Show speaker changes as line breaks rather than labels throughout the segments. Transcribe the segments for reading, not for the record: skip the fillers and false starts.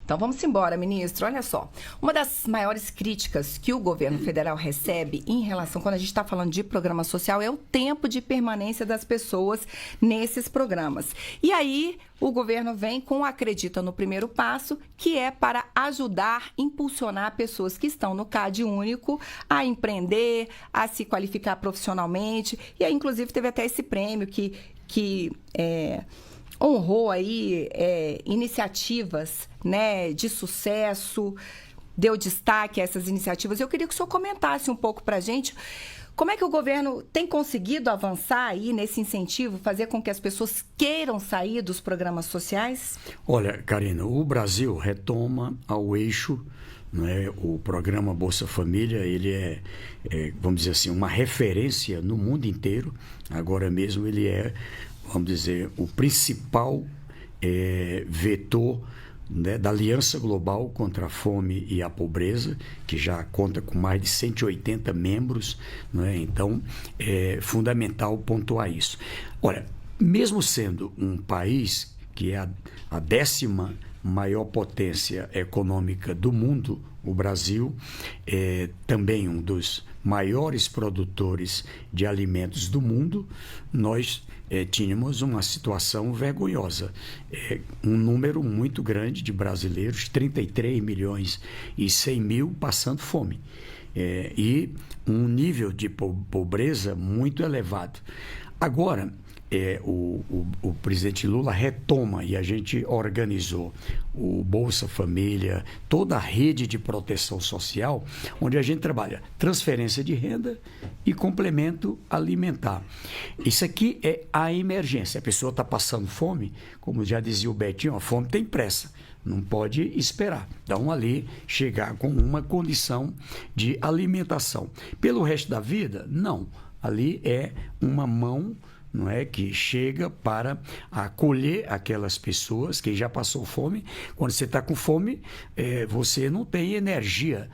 Então vamos embora, ministro. Olha só, uma das maiores críticas que o governo federal recebe em relação, quando a gente está falando de programa social, é o tempo de permanência das pessoas nesses programas. E aí o governo vem com Acredita no Primeiro Passo, que é para ajudar, impulsionar pessoas que estão no CAD único a empreender, a se qualificar profissionalmente. E aí, inclusive, teve até esse prêmio que honrou aí iniciativas, né, de sucesso, deu destaque a essas iniciativas. Eu queria que o senhor comentasse um pouco para a gente como é que o governo tem conseguido avançar aí nesse incentivo, fazer com que as pessoas queiram sair dos programas sociais?
Olha, Karina, o Brasil retoma ao eixo, não é? O programa Bolsa Família, ele é, vamos dizer assim, uma referência no mundo inteiro. Agora mesmo ele é, vamos dizer, o principal vetor, né, da Aliança Global contra a Fome e a Pobreza, que já conta com mais de 180 membros, né? Então é fundamental pontuar isso. Olha, mesmo sendo um país que é a 10ª maior potência econômica do mundo, o Brasil é também um dos maiores produtores de alimentos do mundo. Nós tínhamos uma situação vergonhosa, um número muito grande de brasileiros, 33 milhões e 100 mil passando fome, e um nível de pobreza muito elevado. Agora, o presidente Lula retoma, e a gente organizou o Bolsa Família, toda a rede de proteção social, onde a gente trabalha transferência de renda e complemento alimentar. Isso aqui é a emergência. A pessoa está passando fome, como já dizia o Betinho, a fome tem pressa, não pode esperar. Então, ali, chegar com uma condição de alimentação. Pelo resto da vida, não. Ali é uma mão, não é, que chega para acolher aquelas pessoas que já passou fome. Quando você está com fome, você não tem energia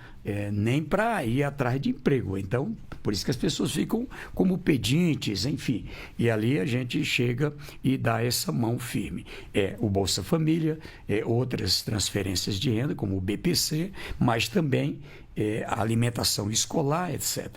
nem para ir atrás de emprego. Então, por isso que as pessoas ficam como pedintes, enfim. E ali a gente chega e dá essa mão firme. O Bolsa Família, outras transferências de renda, como o BPC, mas também a alimentação escolar, etc.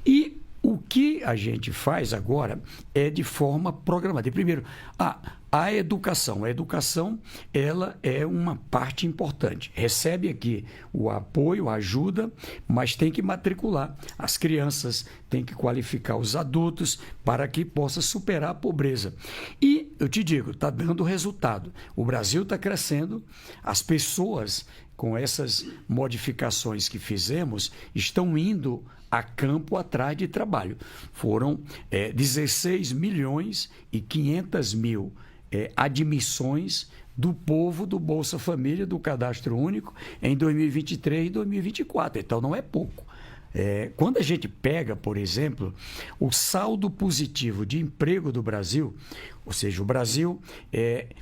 E o que a gente faz agora é de forma programada. Primeiro, a educação. A educação, ela é uma parte importante. Recebe aqui o apoio, a ajuda, mas tem que matricular as crianças, tem que qualificar os adultos para que possa superar a pobreza. E, eu te digo, está dando resultado. O Brasil está crescendo, as pessoas, com essas modificações que fizemos, estão indo a campo atrás de trabalho. Foram 16 milhões e 500 mil admissões do povo do Bolsa Família, do Cadastro Único, em 2023 e 2024. Então, não é pouco. Quando a gente pega, por exemplo, o saldo positivo de emprego do Brasil, ou seja, o Brasil,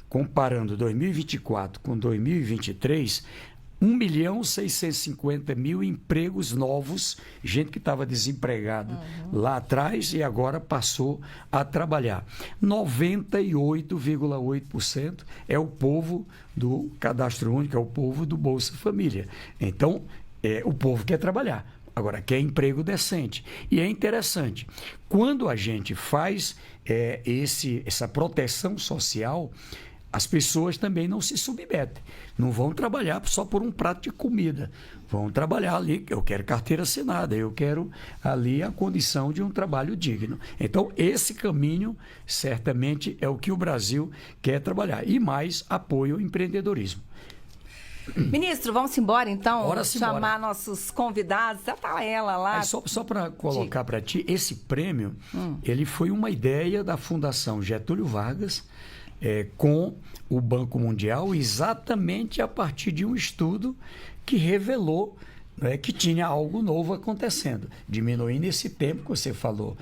comparando 2024 com 2023, 1.650.000 empregos novos, gente que estava desempregado lá atrás e agora passou a trabalhar. 98,8% é o povo do Cadastro Único, é o povo do Bolsa Família. Então, o povo quer trabalhar. Agora, quer emprego decente. E é interessante, quando a gente faz essa proteção social, as pessoas também não se submetem. Não vão trabalhar só por um prato de comida. Vão trabalhar ali, eu quero carteira assinada, eu quero ali a condição de um trabalho digno. Então, esse caminho, certamente, é o que o Brasil quer trabalhar. E mais apoio ao empreendedorismo.
Ministro, vamos embora então?
Bora
chamar nossos convidados. Está ela lá.
Só para colocar para ti, esse prêmio, ele foi uma ideia da Fundação Getúlio Vargas, com o Banco Mundial, exatamente a partir de um estudo que revelou, né, que tinha algo novo acontecendo, diminuindo esse tempo que você falou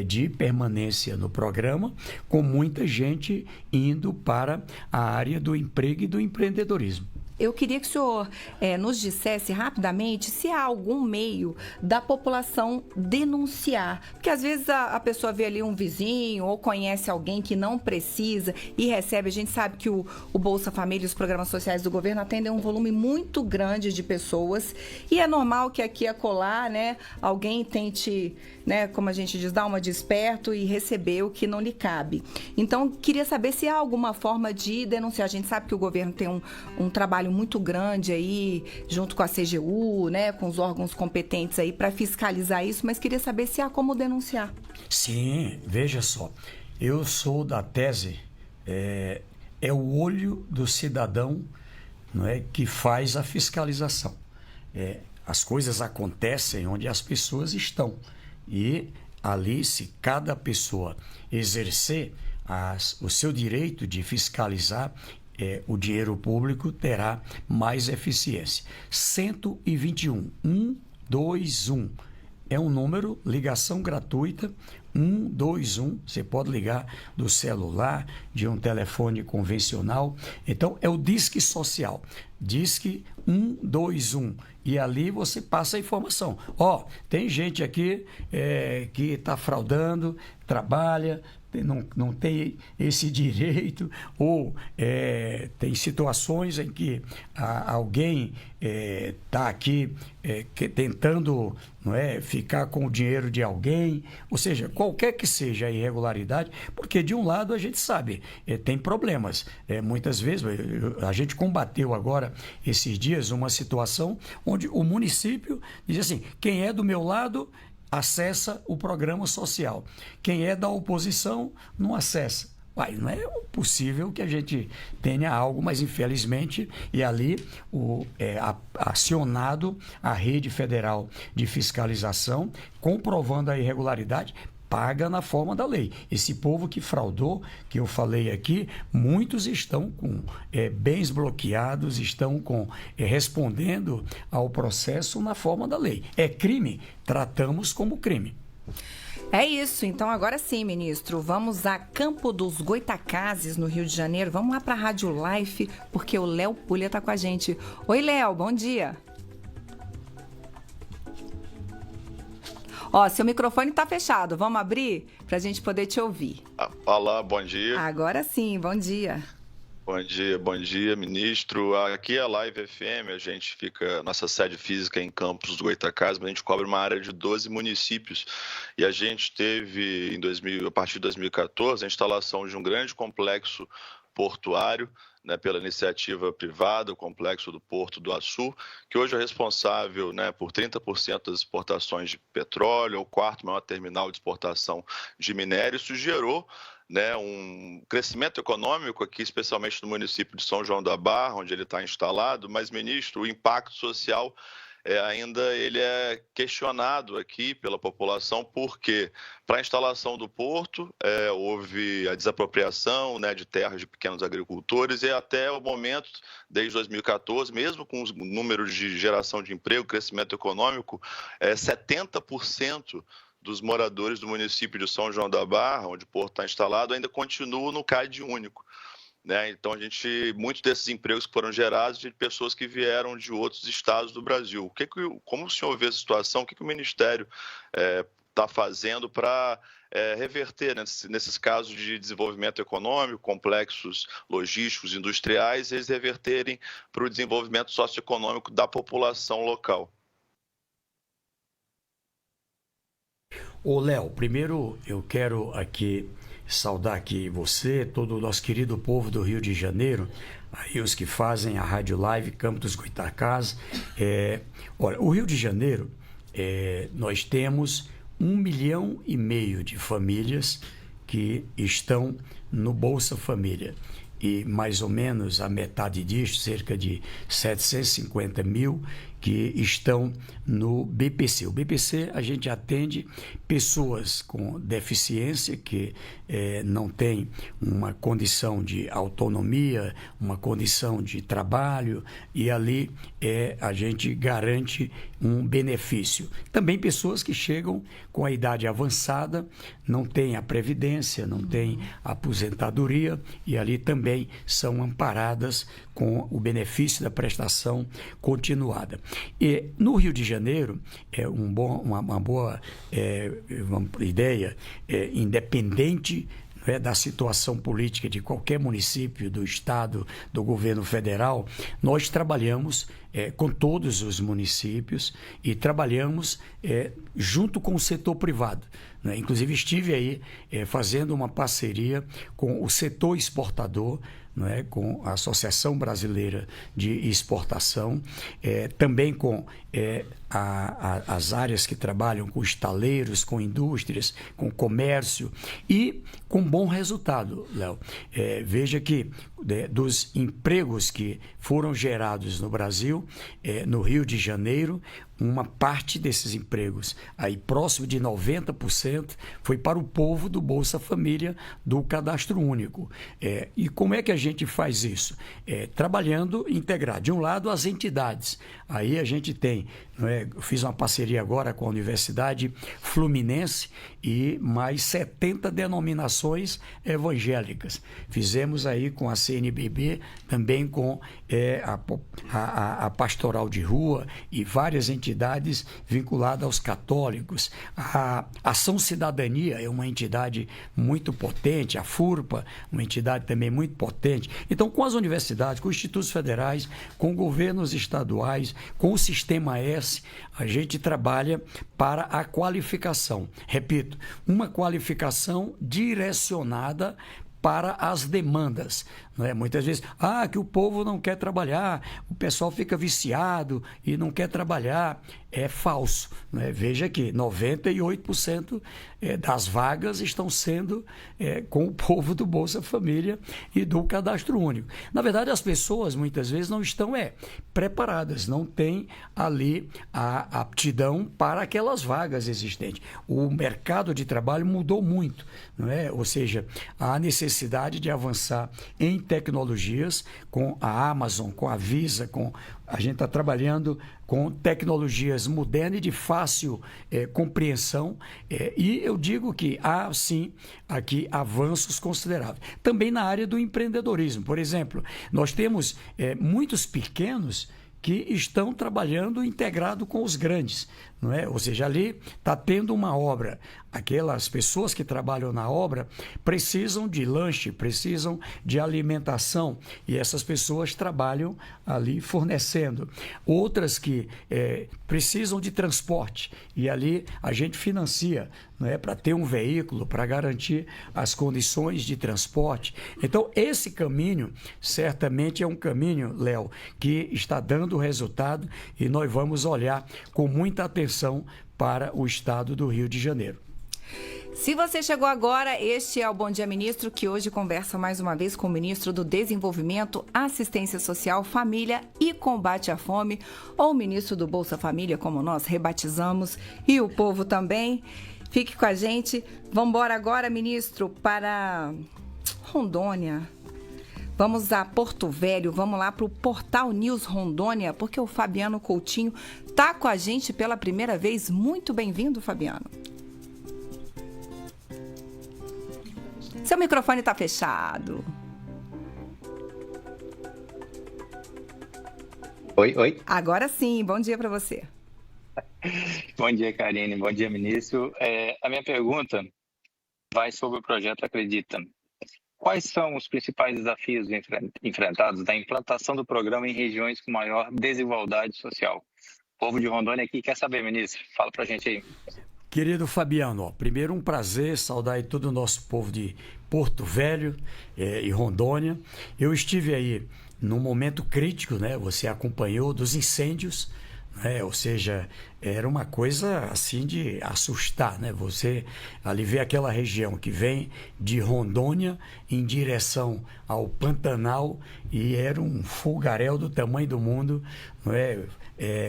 de permanência no programa, com muita gente indo para a área do emprego e do empreendedorismo.
eu queria que o senhor nos dissesse rapidamente se há algum meio da população denunciar. Porque às vezes a pessoa vê ali um vizinho ou conhece alguém que não precisa e recebe. A gente sabe que o Bolsa Família e os programas sociais do governo atendem um volume muito grande de pessoas. E é normal que aqui e acolá, né, alguém tente, né, como a gente diz, dar uma de esperto e receber o que não lhe cabe. Então, queria saber se há alguma forma de denunciar. A gente sabe que o governo tem um trabalho muito grande aí, junto com a CGU, né, com os órgãos competentes aí para fiscalizar isso, mas queria saber se há como denunciar.
Sim, veja só, eu sou da tese, é o olho do cidadão, não é, que faz a fiscalização. As coisas acontecem onde as pessoas estão e ali, se cada pessoa exercer o seu direito de fiscalizar, o dinheiro público terá mais eficiência. 121, 121 é um número, ligação gratuita, 121, você pode ligar do celular, de um telefone convencional. Então, é o Disque Social, Disque 121. E ali você passa a informação. Tem gente aqui que está fraudando, trabalha, não tem esse direito, ou tem situações em que alguém está aqui tentando, não é, ficar com o dinheiro de alguém, ou seja, qualquer que seja a irregularidade, porque de um lado a gente sabe, tem problemas. Muitas vezes, a gente combateu agora, esses dias, uma situação onde o município diz assim, quem é do meu lado acessa o programa social. Quem é da oposição não acessa. Não é possível que a gente tenha algo, mas infelizmente, e ali acionado a Rede Federal de Fiscalização, comprovando a irregularidade, paga na forma da lei. Esse povo que fraudou, que eu falei aqui, muitos estão com bens bloqueados, estão respondendo ao processo na forma da lei. É crime? Tratamos como crime.
É isso. Então, agora sim, ministro, vamos a Campo dos Goitacazes, no Rio de Janeiro. Vamos lá para a Rádio Life, porque o Léo Pulha está com a gente. Oi, Léo, bom dia. Seu microfone está fechado. Vamos abrir para a gente poder te ouvir.
Olá, bom dia.
Agora sim, bom dia.
Bom dia, ministro. Aqui é a Live FM, a gente fica, nossa sede física é em Campos dos Goitacazes, mas a gente cobre uma área de 12 municípios. E a gente teve, a partir de 2014, a instalação de um grande complexo portuário, né, pela iniciativa privada, o Complexo do Porto do Açu, que hoje é responsável, né, por 30% das exportações de petróleo, é o quarto maior terminal de exportação de minério. Isso gerou, né, um crescimento econômico aqui, especialmente no município de São João da Barra, onde ele está instalado, mas, ministro, o impacto social ainda ele é questionado aqui pela população, porque para a instalação do porto houve a desapropriação, né, de terras de pequenos agricultores e até o momento, desde 2014, mesmo com os números de geração de emprego, crescimento econômico, 70% dos moradores do município de São João da Barra, onde o porto está instalado, ainda continuam no CAD único. Né? Então, muitos desses empregos que foram gerados de pessoas que vieram de outros estados do Brasil. Como o senhor vê essa situação? O que o Ministério está fazendo para reverter, né, nesses casos de desenvolvimento econômico, complexos logísticos, industriais, eles reverterem para o desenvolvimento socioeconômico da população local?
Léo, primeiro eu quero aqui saudar aqui você, todo o nosso querido povo do Rio de Janeiro, aí os que fazem a Rádio Live, Campo dos Goitacazes. Olha, o Rio de Janeiro, nós temos 1,5 milhão de famílias que estão no Bolsa Família. E mais ou menos a metade disso, cerca de 750 mil, que estão no BPC. O BPC, a gente atende pessoas com deficiência que não têm uma condição de autonomia, uma condição de trabalho, e ali a gente garante um benefício. Também pessoas que chegam com a idade avançada, não têm a previdência, não têm a aposentadoria, e ali também são amparadas com o benefício da prestação continuada. E no Rio de Janeiro, uma boa ideia, independente da situação política de qualquer município, do estado, do governo federal, nós trabalhamos com todos os municípios e trabalhamos junto com o setor privado. Inclusive estive aí fazendo uma parceria com o setor exportador, com a Associação Brasileira de Exportação, também com as áreas que trabalham com estaleiros, com indústrias, com comércio, e com bom resultado, Léo. Veja que dos empregos que foram gerados no Brasil, no Rio de Janeiro, uma parte desses empregos, aí próximo de 90%, foi para o povo do Bolsa Família, do Cadastro Único. E como é que a gente faz isso? Trabalhando integrado. De um lado, as entidades. Aí a gente tem, eu fiz uma parceria agora com a Universidade Fluminense e mais 70 denominações evangélicas. Fizemos aí com a CNBB, também com a Pastoral de Rua e várias entidades vinculadas aos católicos. A Ação Cidadania é uma entidade muito potente, a FURPA, uma entidade também muito potente. Então, com as universidades, com os institutos federais, com governos estaduais, com o Sistema S, a gente trabalha para a qualificação. Repito, uma qualificação direcionada para as demandas. Muitas vezes, que o povo não quer trabalhar, o pessoal fica viciado e não quer trabalhar. É falso. Veja que 98% das vagas estão sendo com o povo do Bolsa Família e do Cadastro Único. Na verdade, as pessoas muitas vezes não estão preparadas, não têm ali a aptidão para aquelas vagas existentes. O mercado de trabalho mudou muito, ou seja, há necessidade de avançar em tecnologias com a Amazon, com a Visa, a gente está trabalhando com tecnologias modernas e de fácil compreensão, e eu digo que há, sim, aqui avanços consideráveis. Também na área do empreendedorismo. Por exemplo, nós temos muitos pequenos que estão trabalhando integrado com os grandes, Ou seja, ali está tendo uma obra. Aquelas pessoas que trabalham na obra precisam de lanche, precisam de alimentação, e essas pessoas trabalham ali fornecendo. Outras que precisam de transporte, e ali a gente financia, para ter um veículo, para garantir as condições de transporte. Então, esse caminho certamente é um caminho, Léo, que está dando resultado, e nós vamos olhar com muita atenção para o estado do Rio de Janeiro.
Se você chegou agora, este é o Bom Dia Ministro, que hoje conversa mais uma vez com o Ministro do Desenvolvimento, Assistência Social, Família e Combate à Fome, ou o Ministro do Bolsa Família, como nós rebatizamos, e o povo também. Fique com a gente. Vamos embora agora, ministro, para Rondônia. Vamos a Porto Velho, vamos lá para o Portal News Rondônia, porque o Fabiano Coutinho está com a gente pela primeira vez. Muito bem-vindo, Fabiano. Seu microfone está fechado.
Oi.
Agora sim, bom dia para você.
Bom dia, Karine. Bom dia, ministro. A minha pergunta vai sobre o projeto Acredita. Quais são os principais desafios enfrentados na implantação do programa em regiões com maior desigualdade social? O povo de Rondônia aqui quer saber, ministro. Fala pra gente aí.
Querido Fabiano, primeiro um prazer saudar aí todo o nosso povo de Porto Velho e Rondônia. Eu estive aí num momento crítico, Você acompanhou dos incêndios, ou seja, era uma coisa assim de assustar, né? Você ali vê aquela região que vem de Rondônia em direção ao Pantanal e era um fogaréu do tamanho do mundo, não é?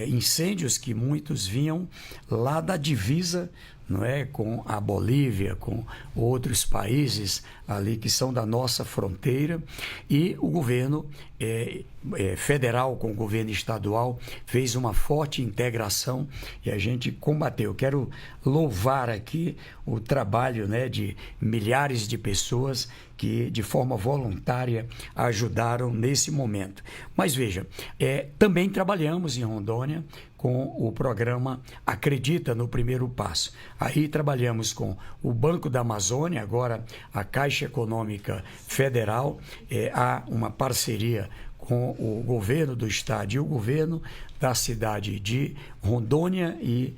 Incêndios que muitos vinham lá da divisa, não é, com a Bolívia, com outros países ali que são da nossa fronteira, e o governo federal com o governo estadual fez uma forte integração e a gente combateu. Quero louvar aqui o trabalho, né, de milhares de pessoas que de forma voluntária ajudaram nesse momento. Mas veja, também trabalhamos em Rondônia com o programa Acredita no Primeiro Passo. Aí trabalhamos com o Banco da Amazônia, agora a Caixa Econômica Federal, há uma parceria com o governo do estado e o governo da cidade de Rondônia e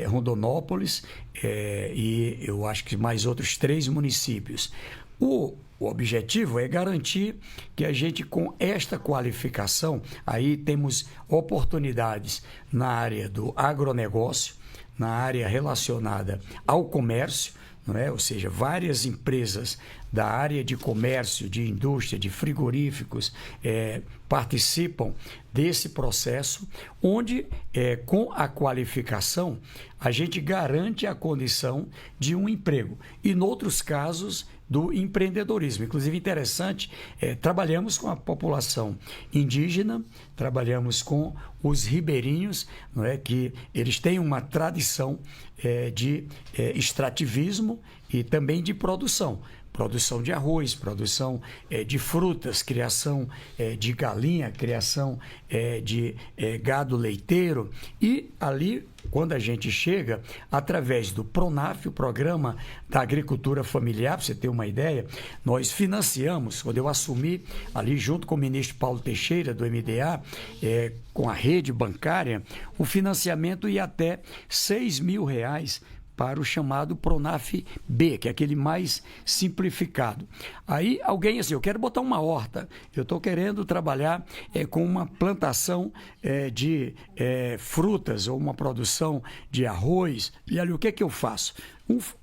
Rondonópolis, e eu acho que mais outros 3 municípios. O objetivo é garantir que a gente, com esta qualificação, aí temos oportunidades na área do agronegócio, na área relacionada ao comércio, não é? Ou seja, várias empresas da área de comércio, de indústria, de frigoríficos participam desse processo, onde com a qualificação a gente garante a condição de um emprego. E, em outros casos, do empreendedorismo. Inclusive, interessante, trabalhamos com a população indígena, trabalhamos com os ribeirinhos, não é, que eles têm uma tradição de extrativismo e também de produção de arroz, produção de frutas, criação de galinha, criação de gado leiteiro. E ali, quando a gente chega, através do PRONAF, o Programa da Agricultura Familiar, para você ter uma ideia, nós financiamos, quando eu assumi ali junto com o ministro Paulo Teixeira, do MDA, com a rede bancária, o financiamento ia até R$6.000 para o chamado PRONAF B, que é aquele mais simplificado. Aí alguém assim, eu quero botar uma horta, eu estou querendo trabalhar com uma plantação de frutas ou uma produção de arroz, e ali o que é que eu faço?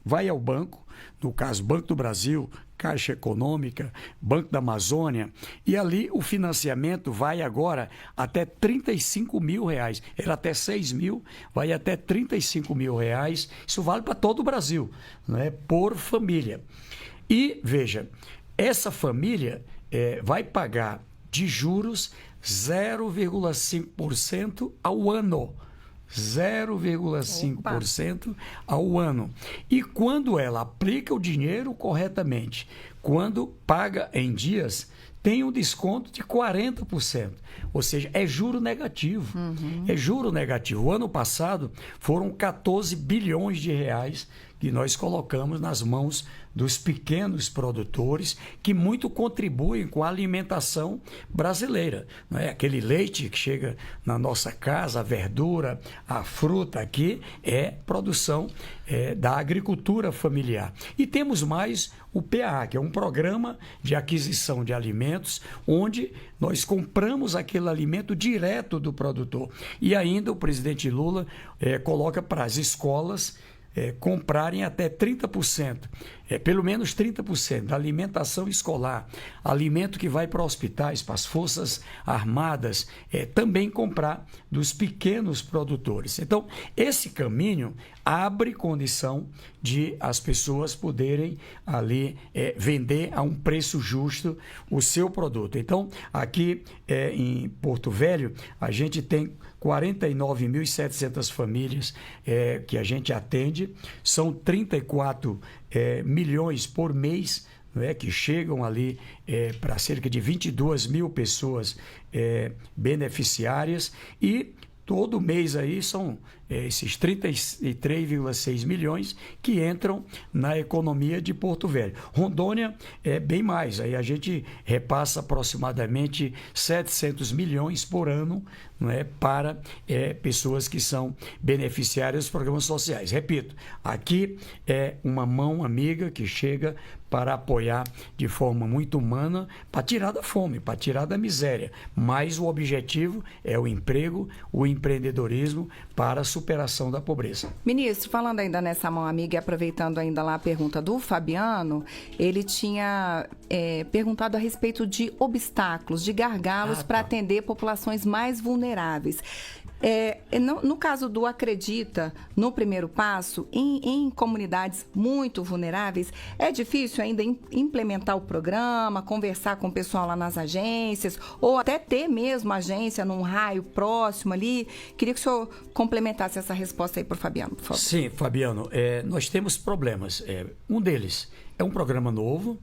Vai ao banco, no caso Banco do Brasil, Caixa Econômica, Banco da Amazônia, e ali o financiamento vai agora até R$35.000. Era até 6.000, vai até R$35.000. Isso vale para todo o Brasil, né? Por família. E, veja, essa família vai pagar de juros 0,5% ao ano. 0,5% ao ano. E quando ela aplica o dinheiro corretamente, quando paga em dias, tem um desconto de 40%. Ou seja, é juro negativo. É juro negativo. O ano passado foram 14 bilhões de reais que nós colocamos nas mãos dos pequenos produtores, que muito contribuem com a alimentação brasileira. Não é? Aquele leite que chega na nossa casa, a verdura, a fruta aqui, é produção da agricultura familiar. E temos mais o PAA, que é um programa de aquisição de alimentos, onde nós compramos aquele alimento direto do produtor. E ainda o presidente Lula coloca para as escolas comprarem até 30%, pelo menos 30% da alimentação escolar, alimento que vai para hospitais, para as forças armadas, também comprar dos pequenos produtores. Então, esse caminho abre condição de as pessoas poderem ali vender a um preço justo o seu produto. Então, aqui em Porto Velho, a gente tem 49.700 famílias que a gente atende, são 34 milhões por mês, que chegam ali para cerca de 22 mil pessoas beneficiárias, e todo mês aí são esses 33,6 milhões que entram na economia de Porto Velho. Rondônia é bem mais, aí a gente repassa aproximadamente 700 milhões por ano, não é, para pessoas que são beneficiárias dos programas sociais. Repito, aqui é uma mão amiga que chega para apoiar de forma muito humana, para tirar da fome, para tirar da miséria. Mas o objetivo é o emprego, o empreendedorismo para a superação da pobreza.
Ministro, falando ainda nessa mão amiga e aproveitando ainda lá a pergunta do Fabiano, ele tinha perguntado a respeito de obstáculos, de gargalos para atender populações mais vulneráveis. No caso do Acredita, no primeiro passo, em comunidades muito vulneráveis, é difícil ainda implementar o programa, conversar com o pessoal lá nas agências, ou até ter mesmo agência num raio próximo ali. Queria que o senhor complementasse essa resposta aí para o Fabiano, por favor.
Sim, Fabiano, nós temos problemas. Um deles é um programa novo,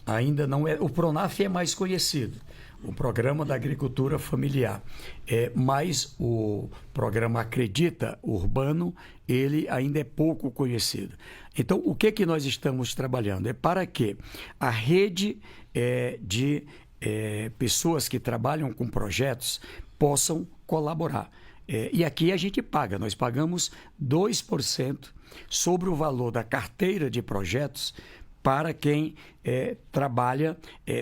ainda não é. O Pronaf é mais conhecido, o Programa da Agricultura Familiar. Mas o programa Acredita Urbano, ele ainda é pouco conhecido. Então, o que nós estamos trabalhando? É para que a rede de pessoas que trabalham com projetos possam colaborar. E aqui a gente paga, nós pagamos 2% sobre o valor da carteira de projetos para quem trabalha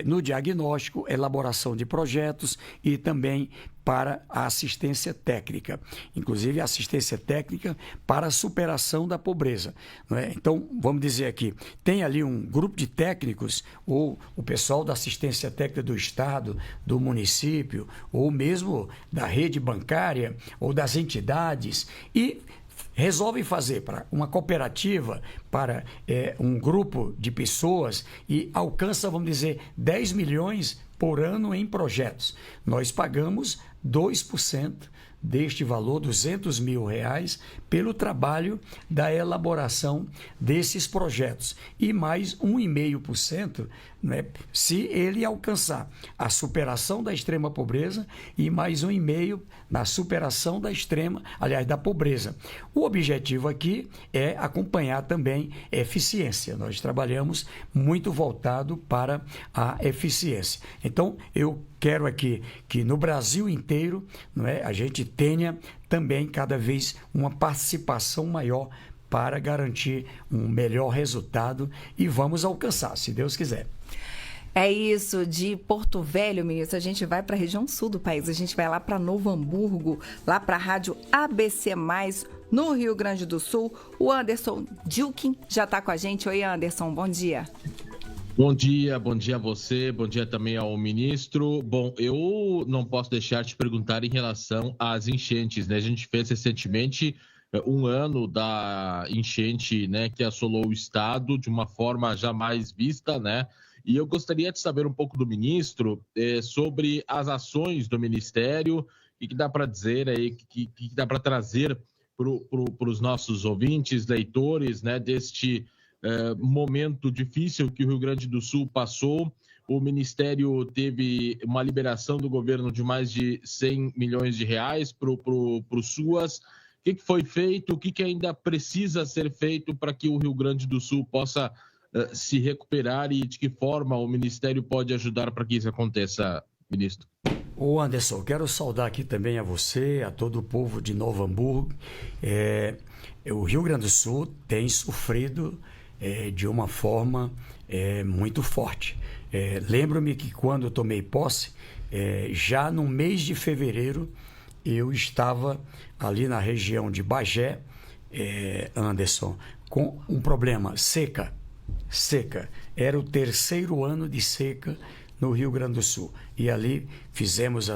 no diagnóstico, elaboração de projetos e também para a assistência técnica, inclusive a assistência técnica para a superação da pobreza, não é? Então, vamos dizer aqui, tem ali um grupo de técnicos, ou o pessoal da assistência técnica do Estado, do município, ou mesmo da rede bancária, ou das entidades, e resolvem fazer para uma cooperativa, para um grupo de pessoas e alcança, vamos dizer, 10 milhões por ano em projetos. Nós pagamos 2% deste valor, R$200 mil, pelo trabalho da elaboração desses projetos. E mais 1,5%, né, se ele alcançar a superação da extrema pobreza e mais 1,5% na superação da pobreza. O objetivo aqui é acompanhar também eficiência. Nós trabalhamos muito voltado para a eficiência. Então, eu quero aqui que no Brasil inteiro, não é, a gente tenha também cada vez uma participação maior para garantir um melhor resultado e vamos alcançar, se Deus quiser.
É isso, de Porto Velho, ministro, a gente vai para a região sul do país, a gente vai lá para Novo Hamburgo, lá para a rádio ABC+, no Rio Grande do Sul. O Anderson Dilkin já está com a gente. Oi, Anderson, bom dia.
Bom dia a você, bom dia também ao ministro. Bom, eu não posso deixar de perguntar em relação às enchentes, né? A gente fez recentemente um ano da enchente, né, que assolou o estado de uma forma jamais vista, né? E eu gostaria de saber um pouco do ministro sobre as ações do Ministério, e que dá para dizer aí, que dá para trazer para os nossos ouvintes, leitores, né, deste momento difícil que o Rio Grande do Sul passou. O Ministério teve uma liberação do governo de mais de 100 milhões de reais para o SUAS. O que foi feito? O que ainda precisa ser feito para que o Rio Grande do Sul possa se recuperar, e de que forma o Ministério pode ajudar para que isso aconteça, ministro?
Ô Anderson, quero saudar aqui também a você, a todo o povo de Novo Hamburgo. O Rio Grande do Sul tem sofrido de uma forma muito forte. Lembro-me que quando eu tomei posse, já no mês de fevereiro, eu estava ali na região de Bagé, Anderson, com um problema, seca. Era o 3º ano de seca no Rio Grande do Sul. E ali fizemos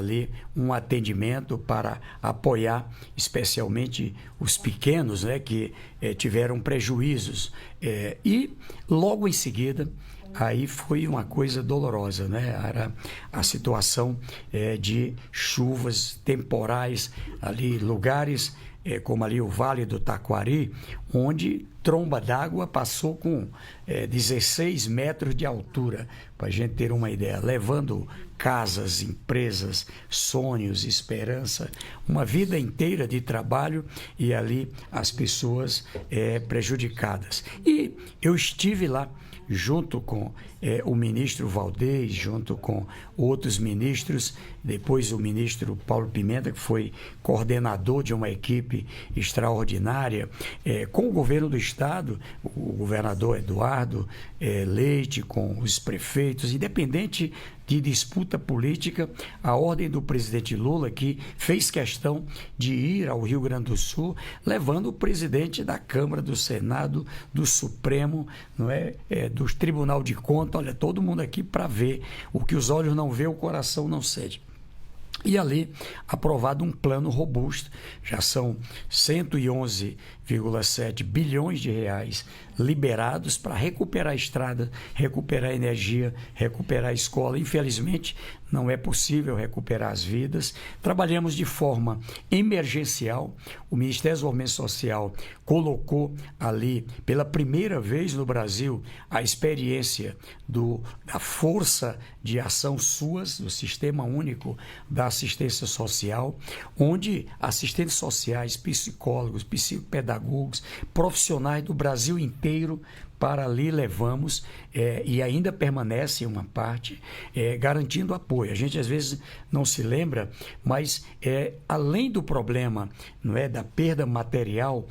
um atendimento para apoiar especialmente os pequenos, né, que tiveram prejuízos. E logo em seguida, aí foi uma coisa dolorosa, né? Era a situação de chuvas temporais ali, lugares como ali o Vale do Taquari, onde tromba d'água passou com 16 metros de altura, para a gente ter uma ideia, levando casas, empresas, sonhos, esperança, uma vida inteira de trabalho, e ali as pessoas prejudicadas. E eu estive lá junto com o ministro Valdez, junto com outros ministros, depois o ministro Paulo Pimenta, que foi coordenador de uma equipe extraordinária, com o governo do Estado, o governador Eduardo Leite, com os prefeitos, independente de disputa política, a ordem do presidente Lula, que fez questão de ir ao Rio Grande do Sul, levando o presidente da Câmara, do Senado, do Supremo, não do Tribunal de Contas, olha, todo mundo aqui para ver o que os olhos não vê, o coração não sente. E ali, aprovado um plano robusto, já são 111,7 bilhões de reais liberados para recuperar a estrada, recuperar a energia, recuperar a escola. Infelizmente, não é possível recuperar as vidas. Trabalhamos de forma emergencial. O Ministério do Desenvolvimento Social colocou ali, pela primeira vez no Brasil, a experiência da Força de Ação SUAS, do Sistema Único da Assistência Social, onde assistentes sociais, psicólogos, psicopedagogos, profissionais do Brasil inteiro, para ali levamos, e ainda permanece uma parte, garantindo apoio. A gente às vezes não se lembra, mas além do problema, não é, da perda material,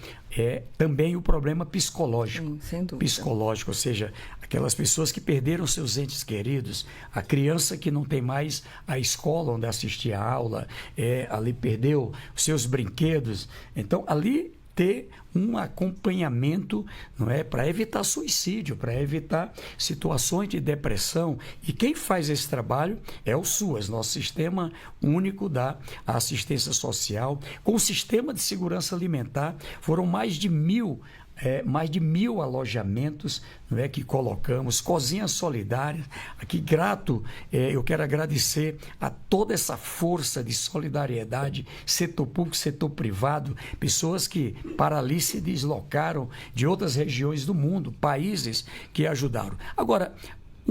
também o problema psicológico.
Sim, sem dúvida.
Psicológico, ou seja, aquelas pessoas que perderam seus entes queridos, a criança que não tem mais a escola onde assistia a aula, ali perdeu os seus brinquedos. Então, ali ter um acompanhamento, não é, para evitar suicídio, para evitar situações de depressão. E quem faz esse trabalho é o SUAS, nosso Sistema Único da Assistência Social, com o Sistema de Segurança Alimentar. Foram mais de 1.000 alojamentos, não é, que colocamos, cozinhas solidárias. Aqui, grato, eu quero agradecer a toda essa força de solidariedade, setor público, setor privado, pessoas que para ali se deslocaram de outras regiões do mundo, países que ajudaram. Agora,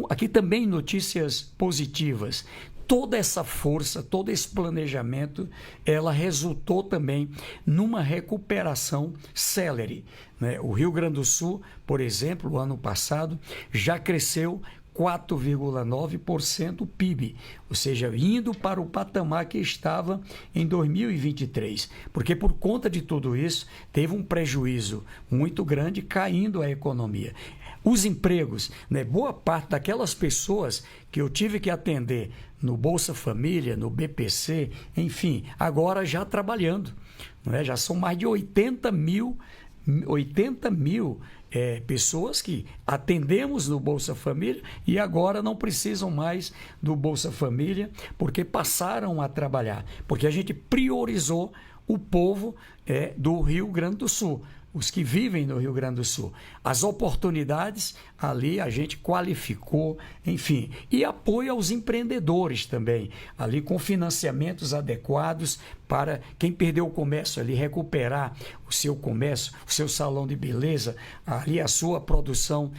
aqui também notícias positivas. Toda essa força, todo esse planejamento, ela resultou também numa recuperação célere, né? O Rio Grande do Sul, por exemplo, o ano passado, já cresceu 4,9% o PIB, ou seja, indo para o patamar que estava em 2023, porque por conta de tudo isso, teve um prejuízo muito grande caindo a economia. Os empregos, né? Boa parte daquelas pessoas que eu tive que atender no Bolsa Família, no BPC, enfim, agora já trabalhando, não é? Já são mais de 80 mil pessoas que atendemos no Bolsa Família e agora não precisam mais do Bolsa Família porque passaram a trabalhar, porque a gente priorizou o povo do Rio Grande do Sul, os que vivem no Rio Grande do Sul. As oportunidades ali a gente qualificou, enfim, e apoio aos empreendedores também, ali com financiamentos adequados para quem perdeu o comércio ali recuperar o seu comércio, o seu salão de beleza, ali a sua produção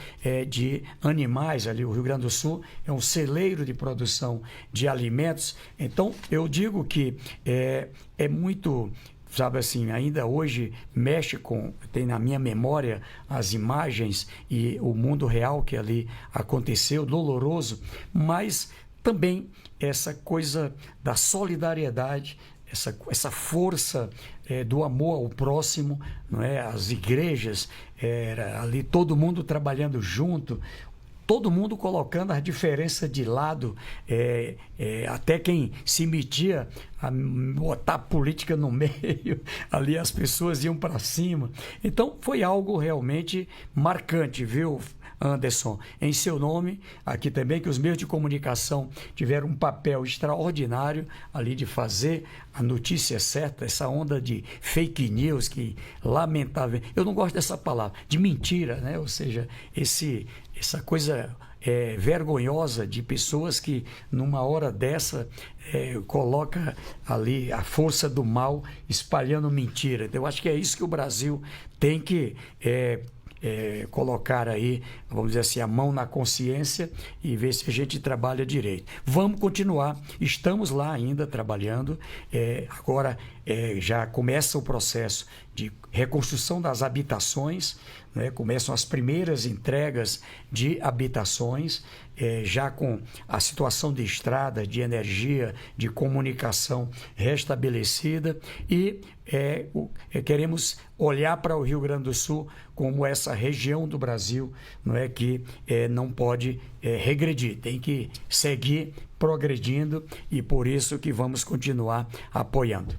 de animais, ali o Rio Grande do Sul é um celeiro de produção de alimentos. Então eu digo que é muito, sabe assim, ainda hoje tem na minha memória as imagens e o mundo real que ali aconteceu, doloroso, mas também essa coisa da solidariedade, essa força do amor ao próximo, não é? As igrejas, ali todo mundo trabalhando junto, todo mundo colocando a diferença de lado, até quem se metia a botar a política no meio, ali as pessoas iam para cima. Então foi algo realmente marcante, viu, Anderson? Em seu nome, aqui também, que os meios de comunicação tiveram um papel extraordinário ali de fazer a notícia certa, essa onda de fake news que, lamentável, eu não gosto dessa palavra, de mentira, né? Ou seja, essa coisa vergonhosa de pessoas que numa hora dessa coloca ali a força do mal espalhando mentira. Então, eu acho que é isso que o Brasil tem que colocar aí, vamos dizer assim, a mão na consciência e ver se a gente trabalha direito. Vamos continuar, estamos lá ainda trabalhando, agora já começa o processo de reconstrução das habitações, né? Começam as primeiras entregas de habitações, já com a situação de estrada, de energia, de comunicação restabelecida, e queremos olhar para o Rio Grande do Sul como essa região do Brasil, não é, que não pode regredir, tem que seguir progredindo, e por isso que vamos continuar apoiando.